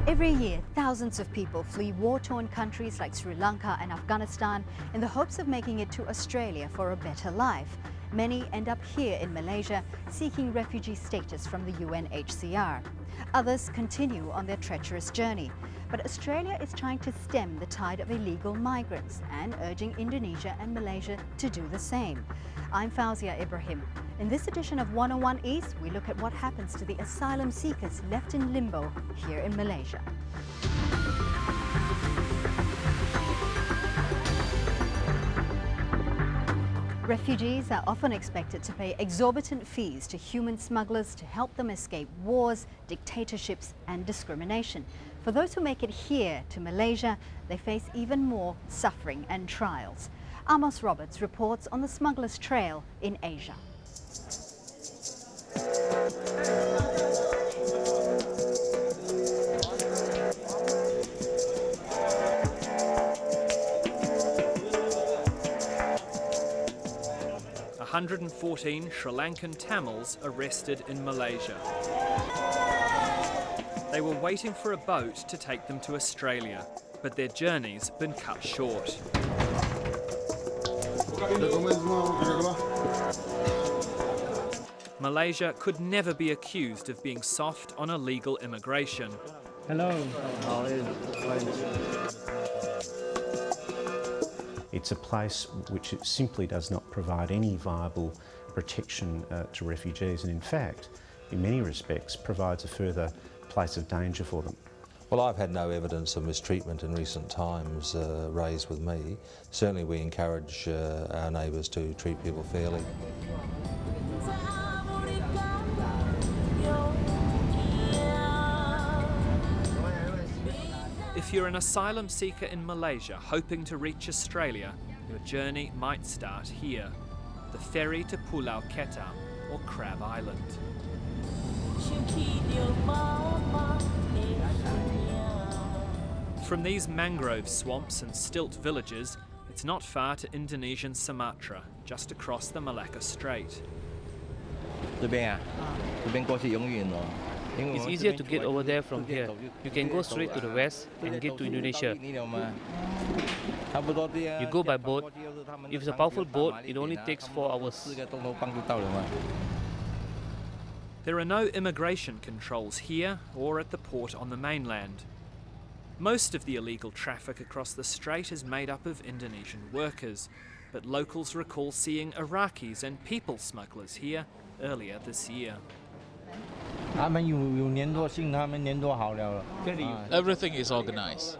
Every year, thousands of people flee war-torn countries like Sri Lanka and Afghanistan in the hopes of making it to Australia for a better life. Many end up here in Malaysia seeking refugee status from the UNHCR. Others continue on their treacherous journey. But Australia is trying to stem the tide of illegal migrants and urging Indonesia and Malaysia to do the same. I'm Fauzia Ibrahim. In this edition of 101 East, we look at what happens to the asylum seekers left in limbo here in Malaysia. Refugees are often expected to pay exorbitant fees to human smugglers to help them escape wars, dictatorships and discrimination. For those who make it here to Malaysia, they face even more suffering and trials. Amos Roberts reports on the smugglers' trail in Asia. One 114 Sri Lankan Tamils arrested in Malaysia. They were waiting for a boat to take them to Australia, but their journey's been cut short. Malaysia could never be accused of being soft on illegal immigration. Hello. How are you? It's a place which simply does not provide any viable protection to refugees, and in fact, in many respects, provides a further place of danger for them. Well, I've had no evidence of mistreatment in recent times raised with me. Certainly we encourage our neighbours to treat people fairly. If you're an asylum seeker in Malaysia hoping to reach Australia, your journey might start here, the ferry to Pulau Ketam or Crab Island. From these mangrove swamps and stilt villages, it's not far to Indonesian Sumatra, just across the Malacca Strait. It's easier to get over there from here. You can go straight to the west and get to Indonesia. You go by boat. If it's a powerful boat, it only takes 4 hours. There are no immigration controls here or at the port on the mainland. Most of the illegal traffic across the strait is made up of Indonesian workers, but locals recall seeing Iraqis and people smugglers here earlier this year. Everything is organized.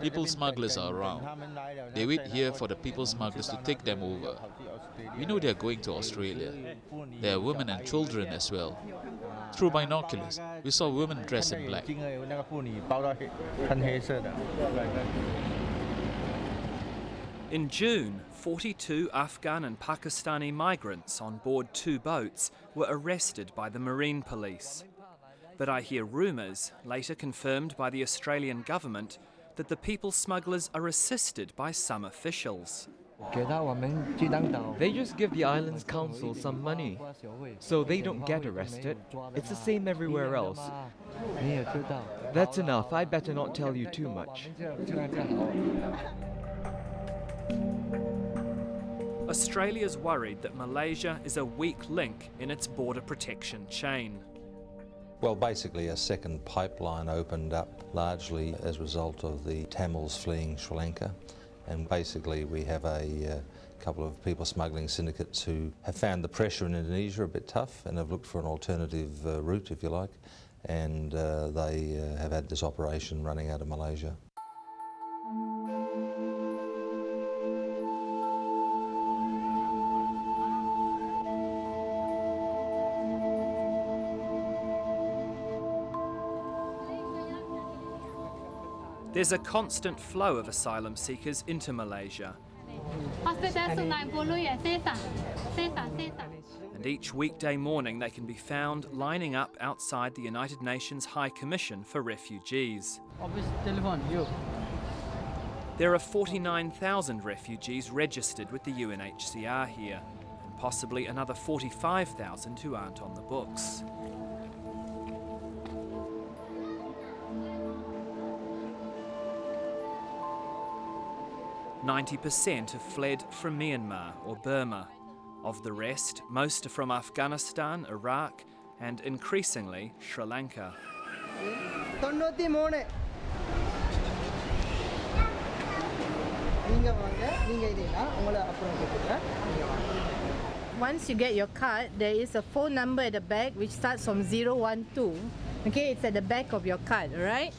People smugglers are around. They wait here for the people smugglers to take them over. We know they are going to Australia. There are women and children as well. Through binoculars, we saw women dressed in black. In June, 42 Afghan and Pakistani migrants on board 2 boats were arrested by the Marine Police. But I hear rumours, later confirmed by the Australian government, that the people smugglers are assisted by some officials. They just give the island's council some money, so they don't get arrested. It's the same everywhere else. That's enough. I'd better not tell you too much. Australia's worried that Malaysia is a weak link in its border protection chain. Well, basically a second pipeline opened up largely as a result of the Tamils fleeing Sri Lanka. And basically we have a couple of people smuggling syndicates who have found the pressure in Indonesia a bit tough and have looked for an alternative route, if you like, and they have had this operation running out of Malaysia. There's a constant flow of asylum seekers into Malaysia. And each weekday morning they can be found lining up outside the United Nations High Commission for Refugees. There are 49,000 refugees registered with the UNHCR here, and possibly another 45,000 who aren't on the books. 90% have fled from Myanmar or Burma. Of the rest, most are from Afghanistan, Iraq, and increasingly Sri Lanka. Once you get your card, there is a phone number at the back which starts from 012. Okay, it's at the back of your card, alright?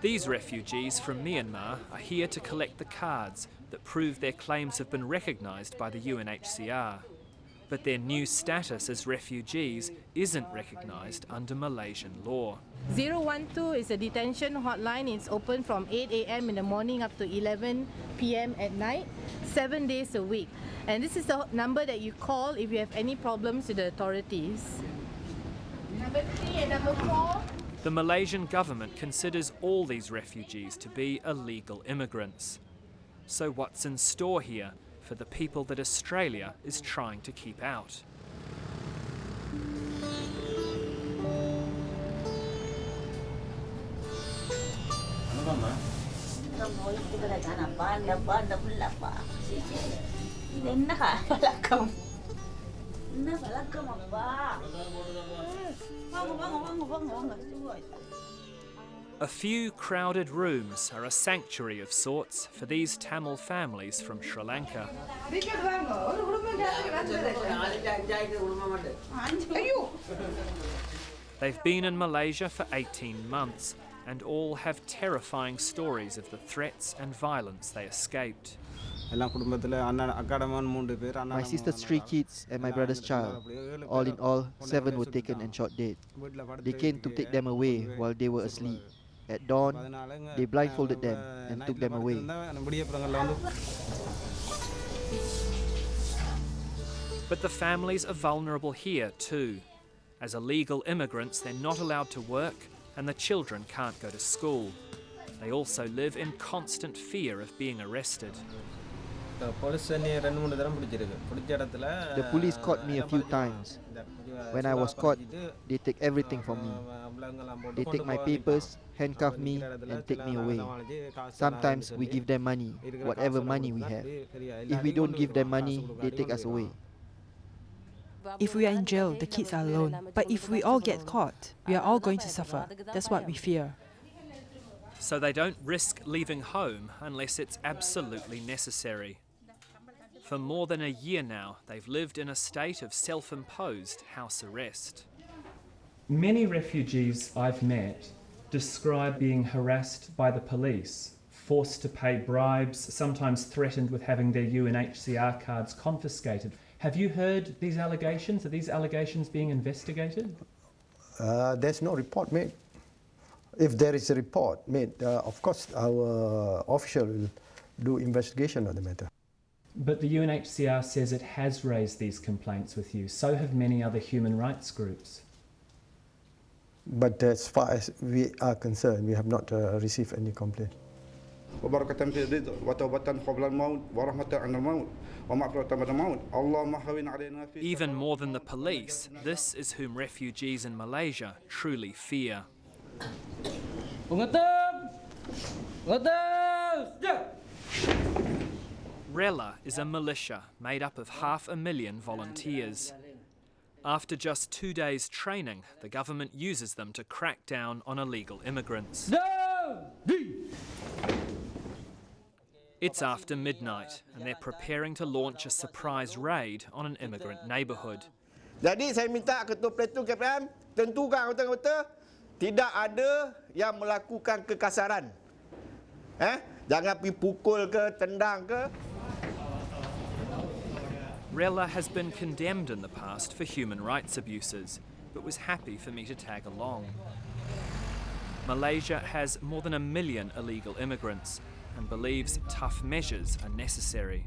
These refugees from Myanmar are here to collect the cards that prove their claims have been recognised by the UNHCR. But their new status as refugees isn't recognised under Malaysian law. 012 is a detention hotline. It's open from 8 a.m. in the morning up to 11 p.m. at night, 7 days a week. And this is the number that you call if you have any problems with the authorities. Number 3 and number 4. The Malaysian government considers all these refugees to be illegal immigrants. So what's in store here for the people that Australia is trying to keep out? A few crowded rooms are a sanctuary of sorts for these Tamil families from Sri Lanka. They've been in Malaysia for 18 months and all have terrifying stories of the threats and violence they escaped. My sister's 3 kids and my brother's child. All in all, 7 were taken and shot dead. They came to take them away while they were asleep. At dawn, they blindfolded them and took them away. But the families are vulnerable here too. As illegal immigrants, they're not allowed to work and the children can't go to school. They also live in constant fear of being arrested. The police caught me a few times. When I was caught, they take everything from me. They take my papers, handcuff me and take me away. Sometimes we give them money, whatever money we have. If we don't give them money, they take us away. If we are in jail, the kids are alone. But if we all get caught, we are all going to suffer. That's what we fear. So they don't risk leaving home unless it's absolutely necessary. For more than a year now, they've lived in a state of self-imposed house arrest. Many refugees I've met describe being harassed by the police, forced to pay bribes, sometimes threatened with having their UNHCR cards confiscated. Have you heard these allegations? Are these allegations being investigated? There's no report made. If there is a report made, of course our official will do investigation on the matter. But the UNHCR says it has raised these complaints with you. So have many other human rights groups. But as far as we are concerned, we have not received any complaint. Even more than the police, this is whom refugees in Malaysia truly fear. Rela is a militia made up of 500,000 volunteers. After just 2 days training, the government uses them to crack down on illegal immigrants. It's after midnight and they're preparing to launch a surprise raid on an immigrant neighbourhood. Jadi saya minta ketua platoon KPM tentukan anggota-anggota tidak ada yang melakukan kekasaran. Jangan pergi pukul ke, tendang ke. Rela has been condemned in the past for human rights abuses, but was happy for me to tag along. Malaysia has more than 1 million illegal immigrants and believes tough measures are necessary.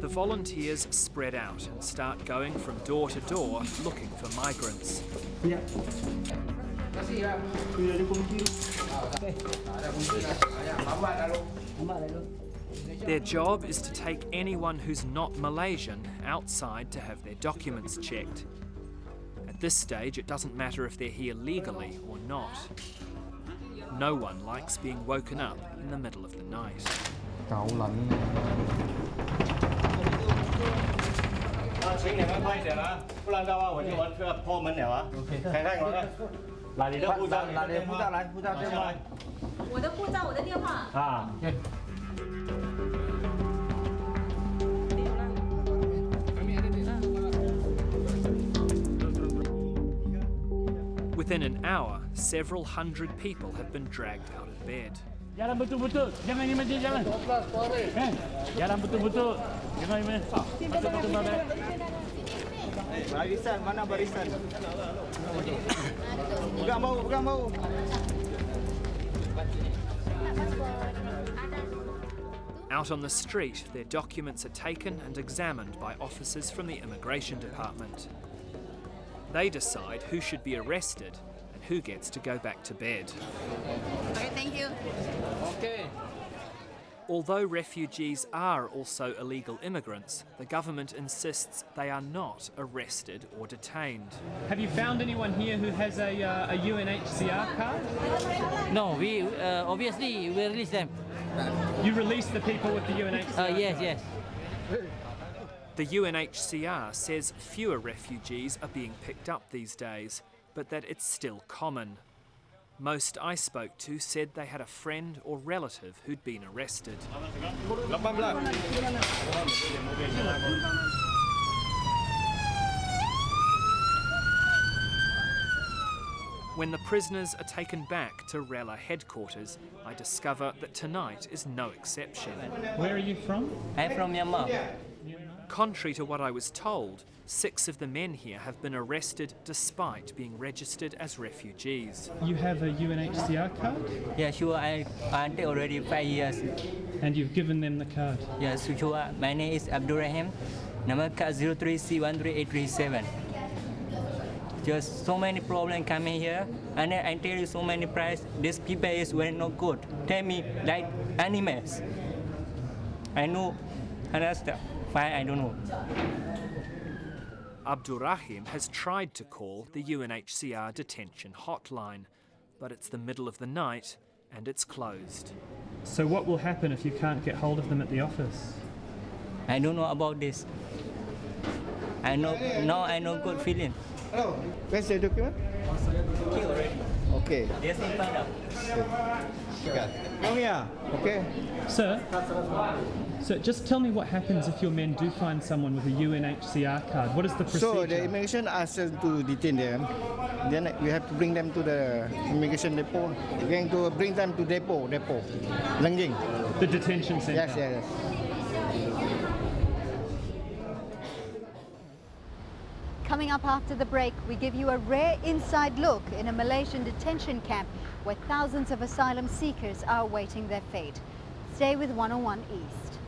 The volunteers spread out and start going from door to door looking for migrants. Their job is to take anyone who's not Malaysian outside to have their documents checked. At this stage, it doesn't matter if they're here legally or not. No one likes being woken up in the middle of the night. Within an hour, several hundred people have been dragged out of bed. Jalan betul-betul, jangan emergency jalan. Jalan betul-betul, jangan emergency. Betul-betul balik. Barisan, mana barisan? Pegang bau, pegang bau. Out on the street, their documents are taken and examined by officers from the immigration department. They decide who should be arrested and who gets to go back to bed. Okay, thank you. Okay. Although refugees are also illegal immigrants, the government insists they are not arrested or detained. Have you found anyone here who has a UNHCR card? No, we obviously we release them. You release the people with the UNHCR yes, card? yes. The UNHCR says fewer refugees are being picked up these days, but that it's still common. Most I spoke to said they had a friend or relative who'd been arrested. When the prisoners are taken back to Rela headquarters, I discover that tonight is no exception. Where are you from? I'm from Myanmar. Contrary to what I was told, 6 of the men here have been arrested despite being registered as refugees. You have a UNHCR card? Yeah, sure. I take already 5 years. And you've given them the card? Yes, sure. My name is Abdurrahim. Number card 03C13837. Just so many problems coming here, and I tell you so many price. This people is very not good. Tell me like animals. I know, understand. Why I don't know. Abdurrahim has tried to call the UNHCR detention hotline, but it's the middle of the night and it's closed. So what will happen if you can't get hold of them at the office? I don't know about this. I know now I know good feeling. Hello, where's the document? Okay already. Okay. Yes, in Padang. Come here. Okay. Sir, just tell me what happens if your men do find someone with a UNHCR card. What is the procedure? So the immigration asks us to detain them. Then we have to bring them to the immigration depot. We're going to bring them to depot, Lengjing. The detention centre? Yes. Coming up after the break, we give you a rare inside look in a Malaysian detention camp where thousands of asylum seekers are awaiting their fate. Stay with 101 East.